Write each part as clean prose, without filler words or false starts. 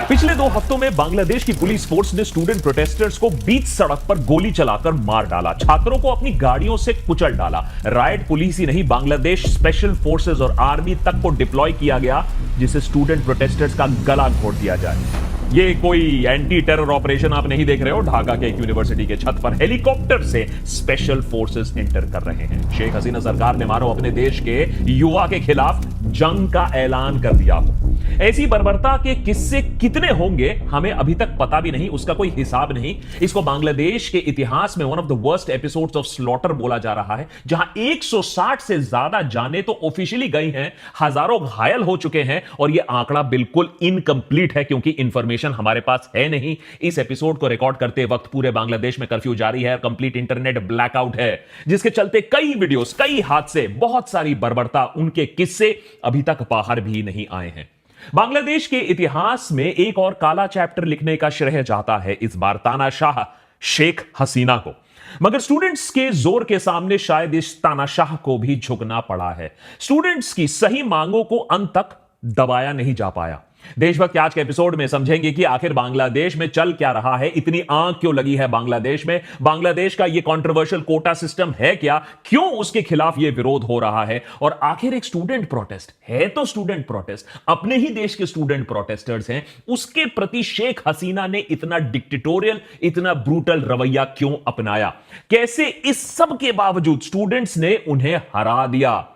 पिछले 2 हफ्तों में बांग्लादेश की पुलिस फोर्स ने स्टूडेंट प्रोटेस्टर्स को बीच सड़क पर गोली चलाकर मार डाला, छात्रों को अपनी गाड़ियों से कुचल डाला। राइट पुलिस ही नहीं, बांग्लादेश स्पेशल फोर्सेस और आर्मी तक को डिप्लॉय किया गया जिसे स्टूडेंट प्रोटेस्टर्स का गला घोट दिया जाए। ये कोई एंटी टेरर ऑपरेशन आप नहीं देख रहे हो। ढाका के एक यूनिवर्सिटी के छत पर हेलीकॉप्टर से स्पेशल फोर्सेस एंटर कर रहे हैं। शेख हसीना सरकार ने मानो अपने देश के युवा के खिलाफ जंग का ऐलान कर दिया हो। ऐसी बर्बरता के किस्से कितने होंगे हमें अभी तक पता भी नहीं, उसका कोई हिसाब नहीं। इसको बांग्लादेश के इतिहास में one of the worst episodes of slaughter बोला जा रहा है, जहां 160 से ज्यादा जाने तो ऑफिशियली गई हैं, हजारों घायल हो चुके हैं और यह आंकड़ा बिल्कुल इनकंप्लीट है क्योंकि इंफॉर्मेशन हमारे पास है नहीं। इस एपिसोड को रिकॉर्ड करते वक्त पूरे बांग्लादेश में कर्फ्यू जारी है, कंप्लीट इंटरनेट ब्लैकआउट है, जिसके चलते कई वीडियोस, कई हादसे, बहुत सारी बर्बरता, उनके किस्से अभी तक बाहर भी नहीं आए हैं। बांग्लादेश के इतिहास में एक और काला चैप्टर लिखने का श्रेय जाता है इस बार तानाशाह शेख हसीना को, मगर स्टूडेंट्स के जोर के सामने शायद इस तानाशाह को भी झुकना पड़ा है। स्टूडेंट्स की सही मांगों को अंत तक दबाया नहीं जा पाया। देशभक्त आज के एपिसोड में समझेंगे कि आखिर बांग्लादेश में चल क्या रहा है, इतनी आंख क्यों लगी है बांग्लादेश में, बांग्लादेश का यह कंट्रोवर्शियल कोटा सिस्टम है क्या, क्यों उसके खिलाफ यह विरोध हो रहा है, और आखिर एक स्टूडेंट प्रोटेस्ट है तो स्टूडेंट प्रोटेस्ट, अपने ही देश के स्टूडेंट प्रोटेस्टर्स हैं, उसके प्रति शेख हसीना ने इतना डिक्टेटोरियल, इतना ब्रूटल रवैया क्यों अपनाया, कैसे इस सब के बावजूद स्टूडेंट्स ने उन्हें हरा दिया।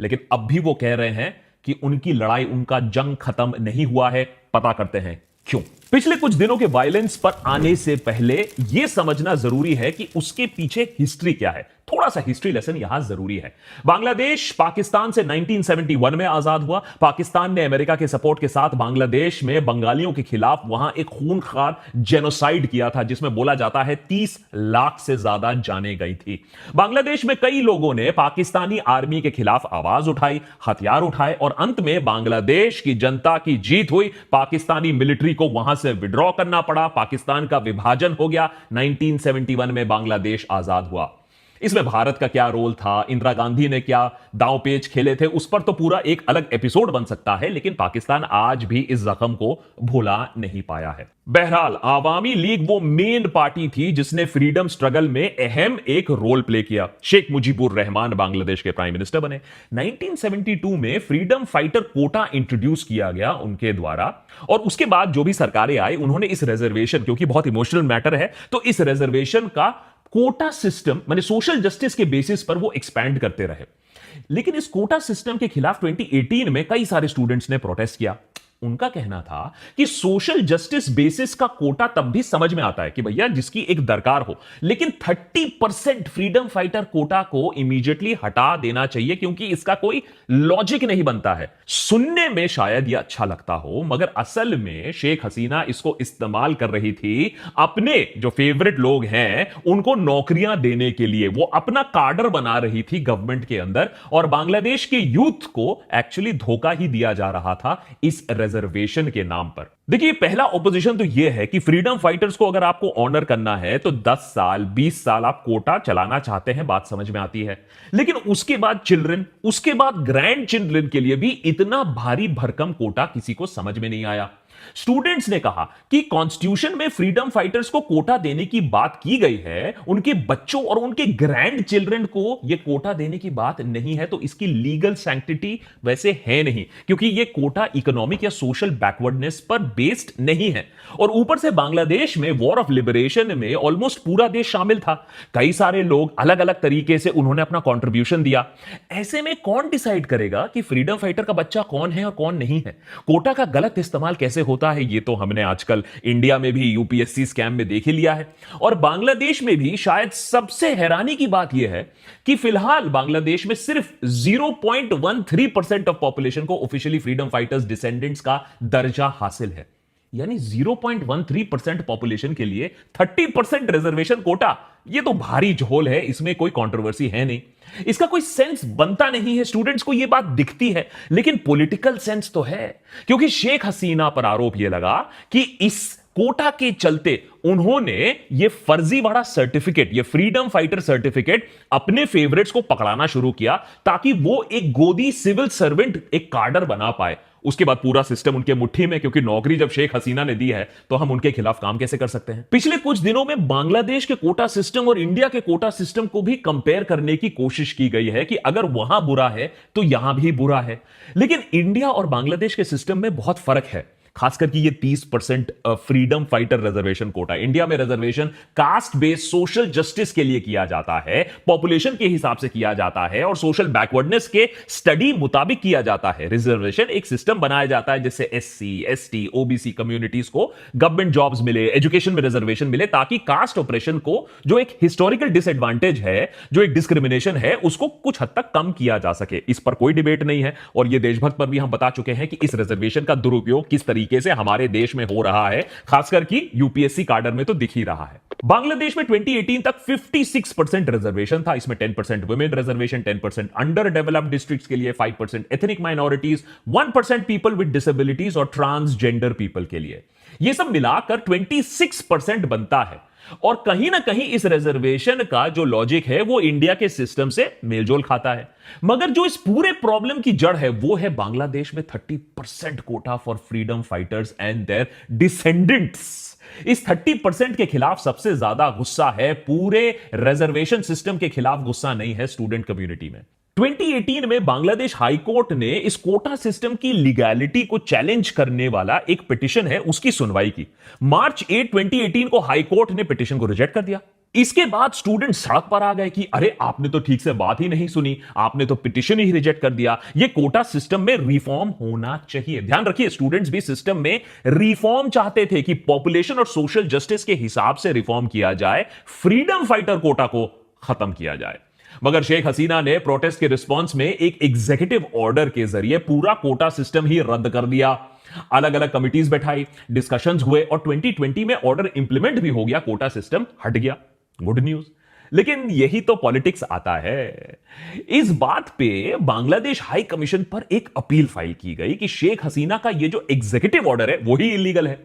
लेकिन अब भी वो कह रहे हैं कि उनकी लड़ाई, उनका जंग खत्म नहीं हुआ है। पता करते हैं क्यों। पिछले कुछ दिनों के वायलेंस पर आने से पहले यह समझना जरूरी है कि उसके पीछे हिस्ट्री क्या है। थोड़ा सा हिस्ट्री लेसन यहां जरूरी है। बांग्लादेश पाकिस्तान से 1971 में आजाद हुआ। पाकिस्तान ने अमेरिका के सपोर्ट के साथ बांग्लादेश में बंगालियों के खिलाफ वहां एक खूनखार जेनोसाइड किया था, जिसमें बोला जाता है 30 लाख से ज्यादा जाने गई थी। बांग्लादेश में कई लोगों ने पाकिस्तानी आर्मी के खिलाफ आवाज उठाई, हथियार उठाए और अंत में बांग्लादेश की जनता की जीत हुई। पाकिस्तानी मिलिट्री को वहां से विड्रॉ करना पड़ा, पाकिस्तान का विभाजन हो गया। 1971 में बांग्लादेश आजाद हुआ। इसमें भारत का क्या रोल था, इंदिरा गांधी ने क्या दांवपेच खेले थे, उस पर तो पूरा एक अलग एपिसोड बन सकता है, लेकिन पाकिस्तान आज भी इस जख्म को भुला नहीं पाया है। बहरहाल आवामी लीग वो मेन पार्टी थी जिसने फ्रीडम स्ट्रगल में अहम एक रोल प्ले किया। शेख मुजीबुर रहमान बांग्लादेश के प्राइम मिनिस्टर बने। 1972 में फ्रीडम फाइटर कोटा इंट्रोड्यूस किया गया उनके द्वारा, और उसके बाद जो भी सरकारें आई उन्होंने इस रिजर्वेशन, क्योंकि बहुत इमोशनल मैटर है, तो इस रिजर्वेशन का कोटा सिस्टम माने सोशल जस्टिस के बेसिस पर वो एक्सपैंड करते रहे। लेकिन इस कोटा सिस्टम के खिलाफ 2018 में कई सारे स्टूडेंट्स ने प्रोटेस्ट किया। उनका कहना था कि सोशल जस्टिस बेसिस का कोटा तब भी समझ में आता है कि भैया जिसकी एक दरकार हो, लेकिन 30% फ्रीडम फाइटर कोटा को इमीडिएटली हटा देना चाहिए क्योंकि इसका कोई लॉजिक नहीं बनता है। सुनने में शायद यह अच्छा लगता हो, मगर असल में शेख हसीना इसको इस्तेमाल कर रही थी अपने जो फेवरेट लोग हैं उनको नौकरियां देने के लिए। वो अपना कार्डर बना रही थी गवर्नमेंट के अंदर, और बांग्लादेश के यूथ को एक्चुअली धोखा ही दिया जा रहा था इस रिजर्वेशन के नाम पर। देखिए, पहला ऑपोजिशन तो यह है कि फ्रीडम फाइटर्स को अगर आपको ऑनर करना है तो 10 साल 20 साल आप कोटा चलाना चाहते हैं, बात समझ में आती है। लेकिन उसके बाद चिल्ड्रन, उसके बाद ग्रैंड चिल्ड्रन के लिए भी इतना भारी भरकम कोटा किसी को समझ में नहीं आया। स्टूडेंट्स ने कहा कि कॉन्स्टिट्यूशन में फ्रीडम फाइटर्स को कोटा देने की बात की गई है, उनके बच्चों और उनके ग्रैंड चिल्ड्रन को यह कोटा देने की बात नहीं है, तो इसकी लीगल सैंक्टिटी वैसे है नहीं, क्योंकि यह कोटा इकोनॉमिक या सोशल बैकवर्डनेस पर बेस्ड नहीं है। और ऊपर से बांग्लादेश में वॉर ऑफ लिबरेशन में ऑलमोस्ट पूरा देश शामिल था। कई सारे लोग अलग अलग तरीके से उन्होंने अपना कॉन्ट्रीब्यूशन दिया। ऐसे में कौन डिसाइड करेगा कि फ्रीडम फाइटर का बच्चा कौन है और कौन नहीं है? कोटा का गलत इस्तेमाल कैसे होता है ये तो हमने आजकल इंडिया में भी यूपीएससी स्कैम में देख ही लिया है। और बांग्लादेश में भी शायद सबसे हैरानी की बात यह है कि फिलहाल बांग्लादेश में सिर्फ 0.13% ऑफ पॉपुलेशन को ऑफिशियली फ्रीडम फाइटर्स डिसेंडेंट्स का दर्जा हासिल है। यानी 0.13% पॉपुलेशन के लिए 30% रिजर्वेशन कोटा, यह तो भारी झोल है, इसमें कोई कंट्रोवर्सी है नहीं। इसका कोई सेंस बनता नहीं है, स्टूडेंट्स को यह बात दिखती है, लेकिन पॉलिटिकल सेंस तो है, क्योंकि शेख हसीना पर आरोप यह लगा कि इस कोटा के चलते उन्होंने ये फर्जीवाड़ा सर्टिफिकेट, ये फ्रीडम फाइटर सर्टिफिकेट अपने फेवरेट्स को पकड़ाना शुरू किया ताकि वो एक गोदी सिविल सर्वेंट, एक कार्डर बना पाए। उसके बाद पूरा सिस्टम उनके मुट्ठी में, क्योंकि नौकरी जब शेख हसीना ने दी है तो हम उनके खिलाफ काम कैसे कर सकते हैं। पिछले कुछ दिनों में बांग्लादेश के कोटा सिस्टम और इंडिया के कोटा सिस्टम को भी कंपेयर करने की कोशिश की गई है कि अगर वहां बुरा है तो यहां भी बुरा है। लेकिन इंडिया और बांग्लादेश के सिस्टम में बहुत फर्क है, खासकर कि ये 30% freedom fighter reservation quota. India में reservation caste based social justice के लिए किया जाता है, पॉपुलेशन के हिसाब से किया जाता है और सोशल बैकवर्डनेस के स्टडी मुताबिक किया जाता है। रिजर्वेशन एक सिस्टम बनाया जाता है जिससे एससी, एसटी, ओबीसी कम्युनिटीज को गवर्नमेंट जॉब्स मिले, एजुकेशन में रिजर्वेशन मिले, ताकि कास्ट ऑपरेशन को, जो एक हिस्टोरिकल डिसएडवांटेज है, जो एक डिस्क्रिमिनेशन है, उसको कुछ हद तक कम किया जा सके। इस पर कोई डिबेट नहीं है और यह देशभक्त पर भी हम बता चुके हैं कि इस रिजर्वेशन का दुरुपयोग किस तरीके से हमारे देश में हो रहा है, खासकर कि यूपीएससी कार्डर में तो दिख ही रहा है। बांग्लादेश में 2018 तक 56% रिजर्वेशन था। इसमें 10% women reservation, 10% under developed districts के लिए, 5% ethnic minorities, 1% people with disabilities और ट्रांसजेंडर पीपल के लिए। यह सब मिलाकर 26% बनता है। और कहीं ना कहीं इस रिजर्वेशन का जो लॉजिक है वो इंडिया के सिस्टम से मेलजोल खाता है। मगर जो इस पूरे प्रॉब्लम की जड़ है वो है बांग्लादेश में 30% quota for freedom fighters and their descendants. इस 30% के खिलाफ सबसे ज्यादा गुस्सा है, पूरे रिजर्वेशन सिस्टम के खिलाफ गुस्सा नहीं है स्टूडेंट कम्युनिटी में। 2018 में बांग्लादेश हाई कोर्ट ने इस कोटा सिस्टम की लीगैलिटी को चैलेंज करने वाला एक पिटीशन है, उसकी सुनवाई की। मार्च 8, 2018 को हाई कोर्ट ने पिटीशन को रिजेक्ट कर दिया। इसके बाद स्टूडेंट सड़क पर आ गए कि अरे आपने तो ठीक से बात ही नहीं सुनी, आपने तो पिटीशन ही रिजेक्ट कर दिया, ये कोटा सिस्टम में रिफॉर्म होना चाहिए। ध्यान रखिए, स्टूडेंट्स भी सिस्टम में रिफॉर्म चाहते थे कि पॉपुलेशन और सोशल जस्टिस के हिसाब से रिफॉर्म किया जाए, फ्रीडम फाइटर कोटा को खत्म किया जाए। मगर शेख हसीना ने प्रोटेस्ट के रिस्पॉन्स में एक एग्जीक्यूटिव ऑर्डर के जरिए पूरा कोटा सिस्टम ही रद्द कर दिया। अलग अलग कमिटीज बैठाई, डिस्कशंस हुए और 2020 में ऑर्डर इंप्लीमेंट भी हो गया, कोटा सिस्टम हट गया। Good news. लेकिन यही तो पॉलिटिक्स आता है। इस बात पे बांग्लादेश हाई कमीशन पर एक अपील फाइल की गई कि शेख हसीना का ये जो एग्जीक्यूटिव ऑर्डर है वो ही इलीगल है।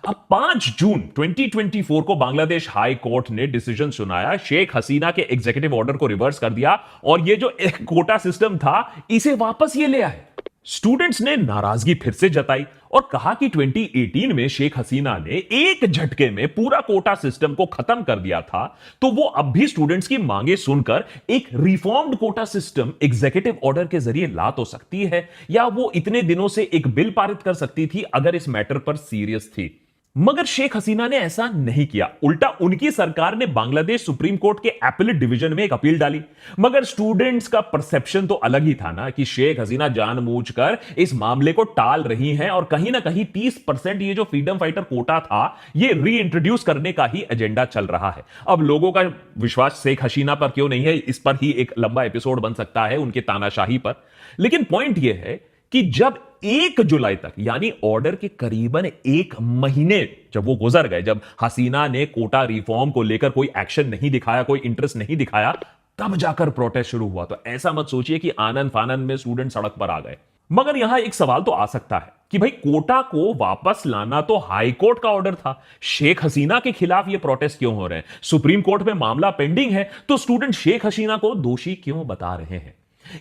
अब 5 जून 2024 को बांग्लादेश हाई कोर्ट ने डिसीजन सुनाया, शेख हसीना के एग्जीक्यूटिव ऑर्डर को रिवर्स कर दिया और ये जो एक कोटा सिस्टम था इसे वापस ये ले आए। स्टूडेंट्स ने नाराजगी फिर से जताई और कहा कि 2018 में शेख हसीना ने एक झटके में पूरा कोटा सिस्टम को खत्म कर दिया था, तो वो अब भी स्टूडेंट्स की मांगे सुनकर एक reformed quota system executive order के जरिए ला तो सकती है, या वो इतने दिनों से एक बिल पारित कर सकती थी अगर इस मैटर पर सीरियस थी। मगर शेख हसीना ने ऐसा नहीं किया। उल्टा उनकी सरकार ने बांग्लादेश सुप्रीम कोर्ट के अपीलेट डिवीजन में एक अपील डाली। मगर स्टूडेंट्स का परसेप्शन तो अलग ही था ना, कि शेख हसीना जानबूझकर इस मामले को टाल रही हैं और कहीं ना कहीं 30% ये जो फ्रीडम फाइटर कोटा था ये री-इंट्रोड्यूस करने का ही एजेंडा चल रहा है। अब लोगों का विश्वास शेख हसीना पर क्यों नहीं है, इस पर ही एक लंबा एपिसोड बन सकता है, उनके तानाशाही पर। लेकिन पॉइंट यह है कि जब 1 जुलाई तक, यानी ऑर्डर के करीबन 1 महीने जब वो गुजर गए, जब हसीना ने कोटा रिफॉर्म को लेकर कोई एक्शन नहीं दिखाया, कोई इंटरेस्ट नहीं दिखाया, तब जाकर प्रोटेस्ट शुरू हुआ। तो ऐसा मत सोचिए कि आनन फानन में स्टूडेंट सड़क पर आ गए। मगर यहां एक सवाल तो आ सकता है कि भाई कोटा को वापस लाना तो हाई कोर्ट का ऑर्डर था, शेख हसीना के खिलाफ ये प्रोटेस्ट क्यों हो रहे हैं? सुप्रीम कोर्ट में मामला पेंडिंग है, तो स्टूडेंट शेख हसीना को दोषी क्यों बता रहे हैं?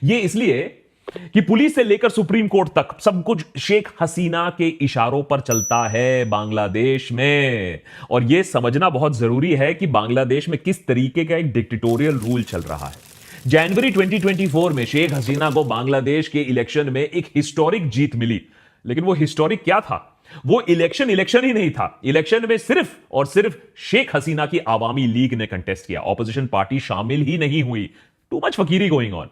ये इसलिए कि पुलिस से लेकर सुप्रीम कोर्ट तक सब कुछ शेख हसीना के इशारों पर चलता है बांग्लादेश में। और यह समझना बहुत जरूरी है कि बांग्लादेश में किस तरीके का एक डिक्टेटोरियल रूल चल रहा है। जनवरी 2024 में शेख हसीना को बांग्लादेश के इलेक्शन में एक हिस्टोरिक जीत मिली। लेकिन वो हिस्टोरिक क्या था? वो इलेक्शन ही नहीं था। इलेक्शन में सिर्फ और सिर्फ शेख हसीना की आवामी लीग ने कंटेस्ट किया, ऑपोजिशन पार्टी शामिल ही नहीं हुई। Too much fakery going on.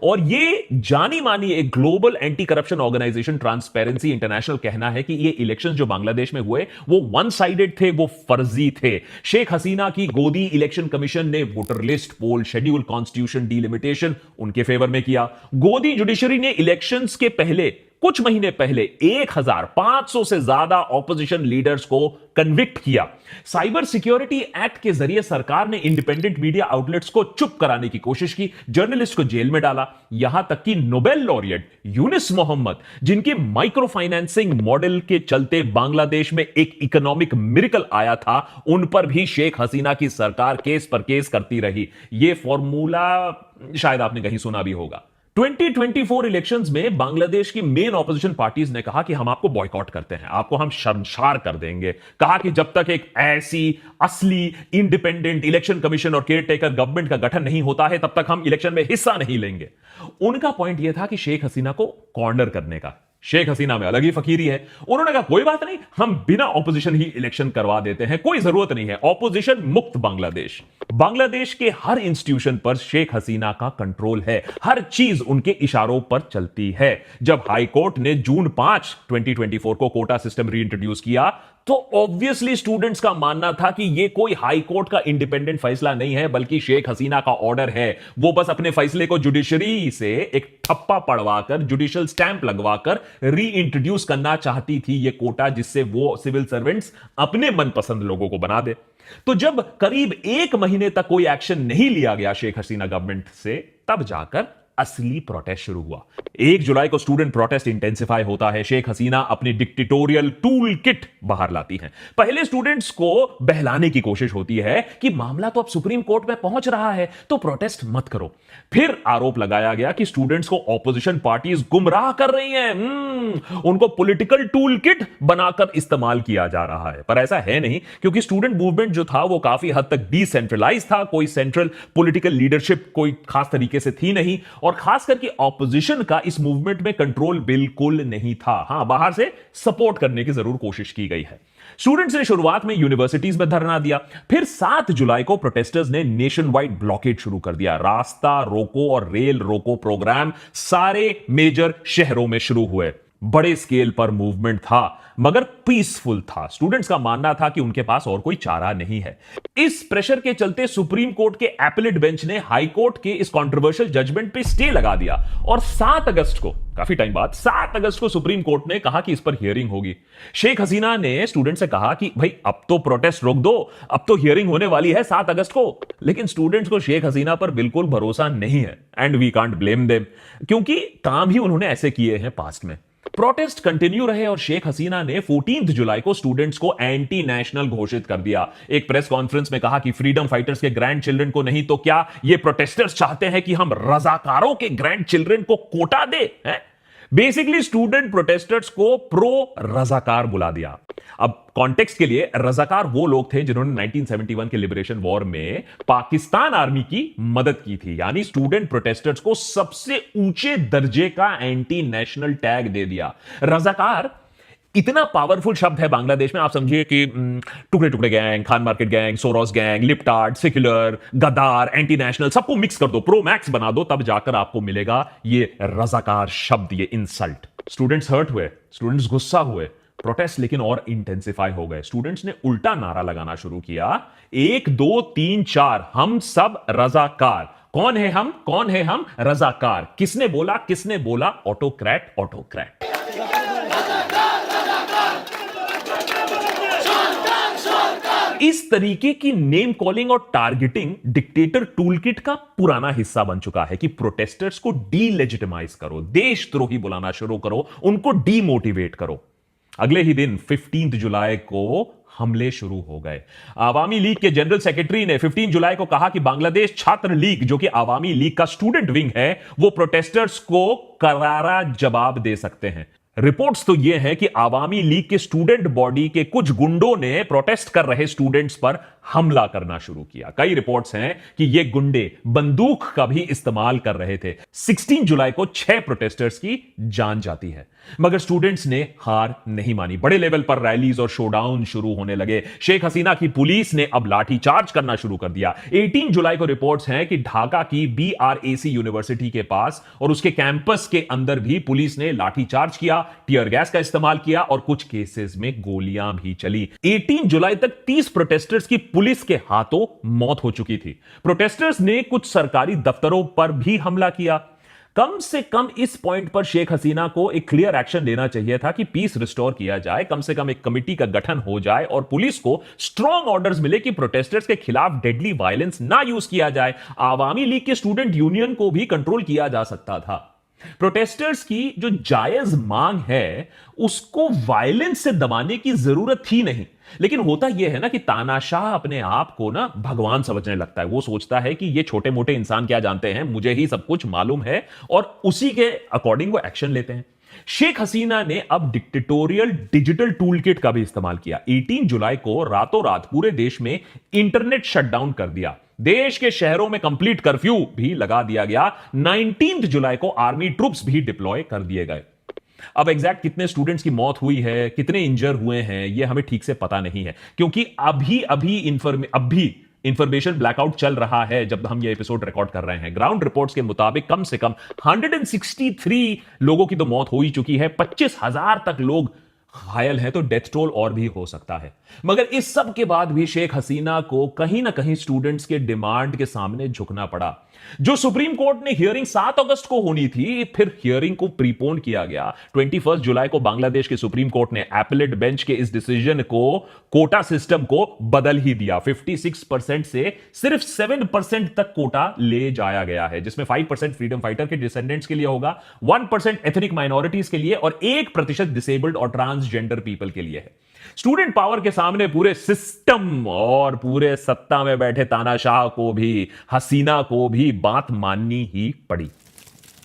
और ये जानी मानी एक global anti corruption organisation transparency international कहना है कि ये इलेक्शंस जो बांग्लादेश में हुए वो वन साइडेड थे, वो फर्जी थे। शेख हसीना की गोदी इलेक्शन कमीशन ने वोटर लिस्ट, पोल, शेड्यूल, कॉन्स्टिट्यूशन, डिलिमिटेशन उनके फेवर में किया। गोदी जुडिशरी ने इलेक्शंस के पहले कुछ महीने पहले 1500 से ज्यादा ऑपोजिशन लीडर्स को कन्विक्ट किया। साइबर सिक्योरिटी एक्ट के जरिए सरकार ने इंडिपेंडेंट मीडिया आउटलेट्स को चुप कराने की कोशिश की, जर्नलिस्ट को जेल में डाला। यहां तक कि नोबेल लॉरिएट यूनिस मोहम्मद, जिनके माइक्रो फाइनेंसिंग मॉडल के चलते बांग्लादेश में एक इकोनॉमिक मिरेकल आया था, उन पर भी शेख हसीना की सरकार केस पर केस करती रही। यह फॉर्मूला शायद आपने कहीं सुना भी होगा। 2024 इलेक्शंस में बांग्लादेश की मेन ऑपोजिशन पार्टीज ने कहा कि हम आपको बॉयकॉट करते हैं, आपको हम शर्मसार कर देंगे। कहा कि जब तक एक ऐसी असली इंडिपेंडेंट इलेक्शन कमीशन और केयरटेकर गवर्नमेंट का गठन नहीं होता है, तब तक हम इलेक्शन में हिस्सा नहीं लेंगे। उनका पॉइंट यह था कि शेख हसीना को कॉर्नर करने का। शेख हसीना में अलग ही फकीरी है। उन्होंने कहा कोई बात नहीं, हम बिना ऑपोजिशन ही इलेक्शन करवा देते हैं, कोई जरूरत नहीं है, ऑपोजिशन मुक्त बांग्लादेश। बांग्लादेश के हर इंस्टीट्यूशन पर शेख हसीना का कंट्रोल है, हर चीज उनके इशारों पर चलती है। जब हाई कोर्ट ने जून 5, 2024 को कोटा सिस्टम रीइंट्रोड्यूस किया, तो ऑब्वियसली स्टूडेंट्स का मानना था कि यह कोई हाई कोर्ट का इंडिपेंडेंट फैसला नहीं है, बल्कि शेख हसीना का ऑर्डर है। वो बस अपने फैसले को जुडिशरी से एक ठप्पा पड़वाकर, जुडिशियल स्टैंप लगवाकर री इंट्रोड्यूस करना चाहती थी ये कोटा, जिससे वो सिविल सर्वेंट्स अपने मनपसंद लोगों को बना दे। तो जब करीब 1 महीने तक कोई एक्शन नहीं लिया गया शेख हसीना गवर्नमेंट से, तब जाकर असली प्रोटेस्ट शुरू हुआ। 1 जुलाई को स्टूडेंट प्रोटेस्ट इंटेंसिफाई होता है। शेख हसीना अपनी डिक्टेटोरियल टूल किट बाहर लाती हैं। पहले स्टूडेंट्स को बहलाने की कोशिश होती है कि मामला तो अब सुप्रीम कोर्ट में पहुंच रहा है, तो प्रोटेस्ट मत करो। फिर आरोप लगाया गया कि स्टूडेंट्स को ऑपोजिशन पार्टीज गुमराह कर रही हैं, उनको पॉलिटिकल टूल किट बनाकर इस्तेमाल किया जा रहा है। पर ऐसा है नहीं, क्योंकि स्टूडेंट मूवमेंट जो था वो काफी हद तक डिसेंट्रलाइज था। कोई सेंट्रल पॉलिटिकल लीडरशिप कोई खास तरीके से थी नहीं, और खास करके ऑपोजिशन का इस मूवमेंट में कंट्रोल बिल्कुल नहीं था। हां, बाहर से सपोर्ट करने की जरूर कोशिश की गई है। स्टूडेंट्स ने शुरुआत में यूनिवर्सिटीज में धरना दिया। फिर 7 जुलाई को प्रोटेस्टर्स ने नेशन वाइड ब्लॉकेड शुरू कर दिया। रास्ता रोको और रेल रोको प्रोग्राम सारे मेजर शहरों में शुरू हुए। बड़े स्केल पर मूवमेंट था, मगर पीसफुल था। स्टूडेंट्स का मानना था कि उनके पास और कोई चारा नहीं है। इस प्रेशर के चलते सुप्रीम कोर्ट के एपेलेट बेंच ने हाई कोर्ट के इस कंट्रोवर्शियल जजमेंट पे स्टे लगा दिया, और 7 अगस्त को, काफी टाइम बाद, 7 अगस्त को सुप्रीम कोर्ट ने कहा कि इस पर हियरिंग होगी। शेख हसीना ने स्टूडेंट से कहा कि भाई अब तो प्रोटेस्ट रोक दो, अब तो हियरिंग होने वाली है 7 अगस्त को। लेकिन स्टूडेंट्स को शेख हसीना पर बिल्कुल भरोसा नहीं है, and we can't blame them, क्योंकि काम ही उन्होंने ऐसे किए हैं पास्ट में। प्रोटेस्ट कंटिन्यू रहे और शेख हसीना ने 14 जुलाई को स्टूडेंट्स को एंटी नेशनल घोषित कर दिया। एक प्रेस कॉन्फ्रेंस में कहा कि फ्रीडम फाइटर्स के ग्रैंड चिल्ड्रन को नहीं तो क्या ये प्रोटेस्टर्स चाहते हैं कि हम रजाकारों के ग्रैंड चिल्ड्रन को कोटा दे? बेसिकली स्टूडेंट प्रोटेस्टर्स को प्रो रजाकार बुला दिया। अब कॉन्टेक्स्ट के लिए, रजाकार वो लोग थे जिन्होंने 1971 के लिबरेशन वॉर में पाकिस्तान आर्मी की मदद की थी। यानी स्टूडेंट प्रोटेस्टर्स को सबसे ऊंचे दर्जे का एंटी नेशनल टैग दे दिया। रजाकार इतना पावरफुल शब्द है बांग्लादेश में, आप समझिए कि टुकड़े टुकड़े gang, Khan market gang, Soros gang, libtard, secular, गद्दार, एंटी नेशनल, सबको मिक्स कर दो, प्रो मैक्स बना दो, तब जाकर आपको मिलेगा ये रजाकार शब्द, ये इंसल्ट। स्टूडेंट्स हर्ट हुए, स्टूडेंट्स गुस्सा हुए, प्रोटेस्ट लेकिन और इंटेंसिफाई हो गए। स्टूडेंट्स ने उल्टा नारा लगाना शुरू किया, 1 2 3 4, हम सब रजाकार। कौन है हम? कौन है हम? रजाकार। किसने बोला? किसने बोला? Autocrat, autocrat. इस तरीके की नेम कॉलिंग और टारगेटिंग डिक्टेटर टूलकिट का पुराना हिस्सा बन चुका है कि प्रोटेस्टर्स को डीलेजिटिमाइज करो, देशद्रोही बुलाना शुरू करो, उनको डीमोटिवेट करो। अगले ही दिन 15 जुलाई को हमले शुरू हो गए। आवामी लीग के जनरल सेक्रेटरी ने 15 जुलाई को कहा कि बांग्लादेश छात्र लीग, जो कि आवामी लीग का स्टूडेंट विंग है, वो प्रोटेस्टर्स को करारा जवाब दे सकते हैं। रिपोर्ट्स तो यह है कि आवामी लीग के स्टूडेंट बॉडी के कुछ गुंडों ने प्रोटेस्ट कर रहे स्टूडेंट्स पर हमला करना शुरू किया। कई रिपोर्ट्स हैं कि ये गुंडे बंदूक का भी इस्तेमाल कर रहे थे। 16 जुलाई को 6 प्रोटेस्टर्स की जान जाती है, मगर स्टूडेंट्स ने हार नहीं मानी। बड़े लेवल पर रैलीज और शोडाउन शुरू होने लगे। शेख हसीना की पुलिस ने अब लाठीचार्ज करना शुरू कर दिया। 18 जुलाई को रिपोर्ट्स हैं कि ढाका की BRAC यूनिवर्सिटी के पास और उसके कैंपस के अंदर भी पुलिस ने लाठीचार्ज किया, टियर गैस का इस्तेमाल किया और कुछ केसेस में गोलियां भी चली। 18 जुलाई तक 30 प्रोटेस्टर्स की पुलिस के हाथों मौत हो चुकी थी। प्रोटेस्टर्स ने कुछ सरकारी दफ्तरों पर भी हमला किया। कम से कम इस पॉइंट पर शेख हसीना को एक क्लियर एक्शन लेना चाहिए था कि पीस रिस्टोर किया जाए, कम से कम एक कमिटी का गठन हो जाए और पुलिस को स्ट्रॉन्ग ऑर्डर्स मिले कि प्रोटेस्टर्स के खिलाफ डेडली वायलेंस ना यूज किया जाए। आवामी लीग के स्टूडेंट यूनियन को भी कंट्रोल किया जा सकता था। प्रोटेस्टर्स की जो जायज मांग है उसको वायलेंस से दबाने की जरूरत थी नहीं। लेकिन होता यह है ना कि तानाशाह अपने आप को ना भगवान समझने लगता है। वो सोचता है कि ये छोटे मोटे इंसान क्या जानते हैं, मुझे ही सब कुछ मालूम है, और उसी के अकॉर्डिंग वो एक्शन लेते हैं। शेख हसीना ने अब डिक्टेटोरियल डिजिटल टूल किट का भी इस्तेमाल किया। 18 जुलाई को रातों रात पूरे देश में इंटरनेट शटडाउन कर दिया। देश के शहरों में कंप्लीट कर्फ्यू भी लगा दिया गया। 19 जुलाई को आर्मी ट्रूप्स भी डिप्लॉय कर दिए गए। अब एग्जैक्ट कितने स्टूडेंट्स की मौत हुई है, कितने इंजर हुए हैं, यह हमें ठीक से पता नहीं है, क्योंकि अभी इंफॉर्मेशन ब्लैकआउट चल रहा है जब हम ये एपिसोड रिकॉर्ड कर रहे हैं। ग्राउंड रिपोर्ट्स के मुताबिक कम से कम 163 लोगों की तो मौत हो ही चुकी है, 25,000 तक लोग घायल हैं, तो डेथ टोल और भी हो सकता है। मगर इस सब के बाद भी शेख हसीना को कहीं ना कहीं स्टूडेंट्स के डिमांड के सामने झुकना पड़ा। जो सुप्रीम कोर्ट ने हियरिंग 7 अगस्त को होनी थी, फिर हियरिंग को प्रीपोन किया गया। 21 जुलाई को बांग्लादेश के सुप्रीम कोर्ट ने एपेलेट बेंच के इस डिसीजन को, कोटा सिस्टम को बदल ही दिया। 56% से सिर्फ 7% तक कोटा ले जाया गया है, जिसमें 5% फ्रीडम फाइटर के डिसेंडेंट्स के लिए होगा, 1% एथनिक माइनॉरिटीज के लिए और 1% डिसेबल्ड और ट्रांसजेंडर पीपल के लिए है। स्टूडेंट पावर के सामने पूरे सिस्टम और पूरे सत्ता में बैठे तानाशाह को भी, हसीना को भी बात माननी ही पड़ी।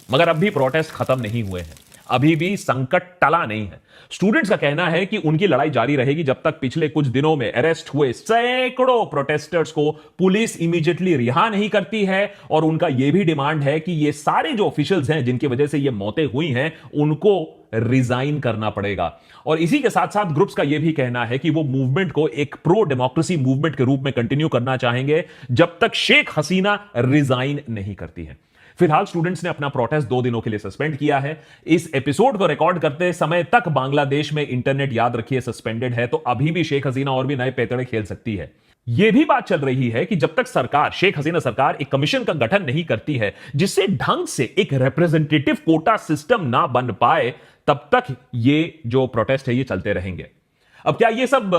मगर अब भी प्रोटेस्ट खत्म नहीं हुए हैं, अभी भी संकट टला नहीं है। स्टूडेंट्स का कहना है कि उनकी लड़ाई जारी रहेगी जब तक पिछले कुछ दिनों में अरेस्ट हुए सैकड़ों प्रोटेस्टर्स को पुलिस इमीडिएटली रिहा नहीं करती है। और उनका यह भी डिमांड है कि ये सारे जो ऑफिशियल्स हैं जिनकी वजह से ये मौतें हुई हैं, उनको रिजाइन करना पड़ेगा। और इसी के साथ साथ ग्रुप्स का यह भी कहना है कि वो मूवमेंट को एक प्रो डेमोक्रेसी मूवमेंट के रूप में कंटिन्यू करना चाहेंगे जब तक शेख हसीना रिजाइन नहीं करती है। फिलहाल स्टूडेंट्स ने अपना प्रोटेस्ट 2 दिनों के लिए सस्पेंड किया है। इस एपिसोड को रिकॉर्ड करते समय तक बांग्लादेश में इंटरनेट, याद रखिए, सस्पेंडेड है, तो अभी भी शेख हसीना और भी नए पैतरे खेल सकती है। यह भी बात चल रही है कि जब तक सरकार, शेख हसीना सरकार, एक कमीशन का गठन नहीं करती है जिससे ढंग से एक रिप्रेजेंटेटिव कोटा सिस्टम ना बन पाए, तब तक ये जो प्रोटेस्ट है ये चलते रहेंगे। अब क्या ये सब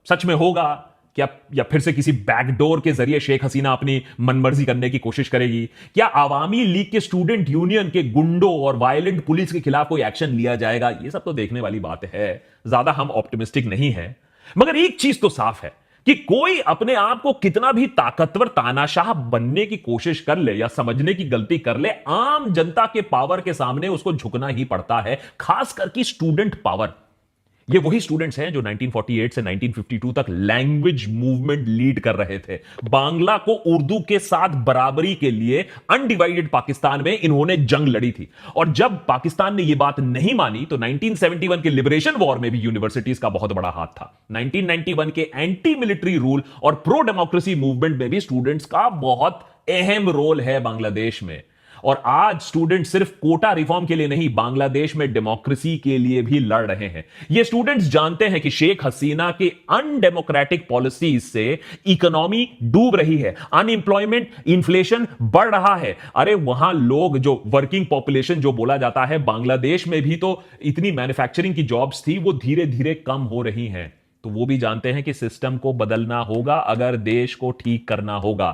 सच में होगा क्या, या फिर से किसी बैकडोर के जरिए शेख हसीना अपनी मनमर्जी करने की कोशिश करेगी? क्या आवामी लीग के स्टूडेंट यूनियन के गुंडों और वायलेंट पुलिस के खिलाफ कोई एक्शन लिया जाएगा? ये सब तो देखने वाली बात है, ज्यादा हम ऑप्टिमिस्टिक नहीं है। मगर एक चीज तो साफ है कि कोई अपने आप को कितना भी ताकतवर तानाशाह बनने की कोशिश कर ले या समझने की गलती कर ले, आम जनता के पावर के सामने उसको झुकना ही पड़ता है, खास करके स्टूडेंट पावर। ये वही स्टूडेंट्स हैं जो 1948 से 1952 तक लैंग्वेज मूवमेंट लीड कर रहे थे। बांग्ला को उर्दू के साथ बराबरी के लिए अनडिवाइडेड पाकिस्तान में इन्होंने जंग लड़ी थी। और जब पाकिस्तान ने यह बात नहीं मानी तो 1971 के लिबरेशन वॉर में भी यूनिवर्सिटीज का बहुत बड़ा हाथ था। 1991 के एंटी मिलिट्री रूल और प्रो डेमोक्रेसी मूवमेंट में भी स्टूडेंट्स का बहुत अहम रोल है बांग्लादेश में। और आज स्टूडेंट सिर्फ कोटा रिफॉर्म के लिए नहीं, बांग्लादेश में डेमोक्रेसी के लिए भी लड़ रहे हैं। ये स्टूडेंट्स जानते हैं कि शेख हसीना के अनडेमोक्रेटिक पॉलिसीज से इकोनॉमी डूब रही है, अनएम्प्लॉयमेंट, इन्फ्लेशन बढ़ रहा है। अरे वहां लोग, जो वर्किंग पॉपुलेशन जो बोला जाता है, बांग्लादेश में भी तो इतनी मैन्युफैक्चरिंग की जॉब्स थी, वो धीरे धीरे कम हो रही हैं। तो वो भी जानते हैं कि सिस्टम को बदलना होगा अगर देश को ठीक करना होगा।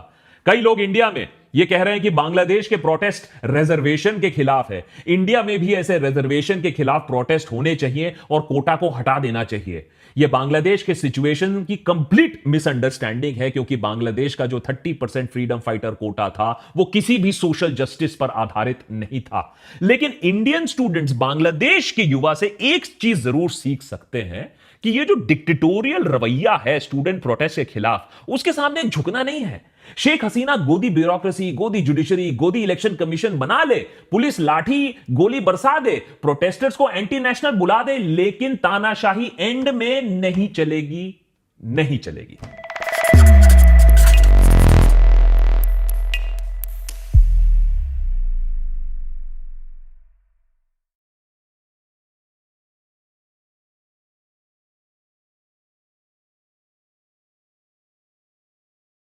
कई लोग इंडिया में ये कह रहे हैं कि बांग्लादेश के प्रोटेस्ट रिजर्वेशन के खिलाफ है। इंडिया में भी ऐसे रिजर्वेशन के खिलाफ प्रोटेस्ट होने चाहिए और कोटा को हटा देना चाहिए। यह बांग्लादेश के सिचुएशन की कंप्लीट मिसअंडरस्टैंडिंग है, क्योंकि बांग्लादेश का जो 30% फ्रीडम फाइटर कोटा था वो किसी भी सोशल जस्टिस पर आधारित नहीं था। लेकिन इंडियन स्टूडेंट्स बांग्लादेश के युवा से एक चीज जरूर सीख सकते हैं कि ये जो डिक्टेटोरियल रवैया है स्टूडेंट प्रोटेस्ट के खिलाफ, उसके सामने झुकना नहीं है। शेख हसीना गोदी ब्यूरोक्रेसी, गोदी जुडिशरी, गोदी इलेक्शन कमीशन बना ले, पुलिस लाठी गोली बरसा दे, प्रोटेस्टर्स को एंटी नेशनल बुला दे, लेकिन तानाशाही एंड में नहीं चलेगी, नहीं चलेगी।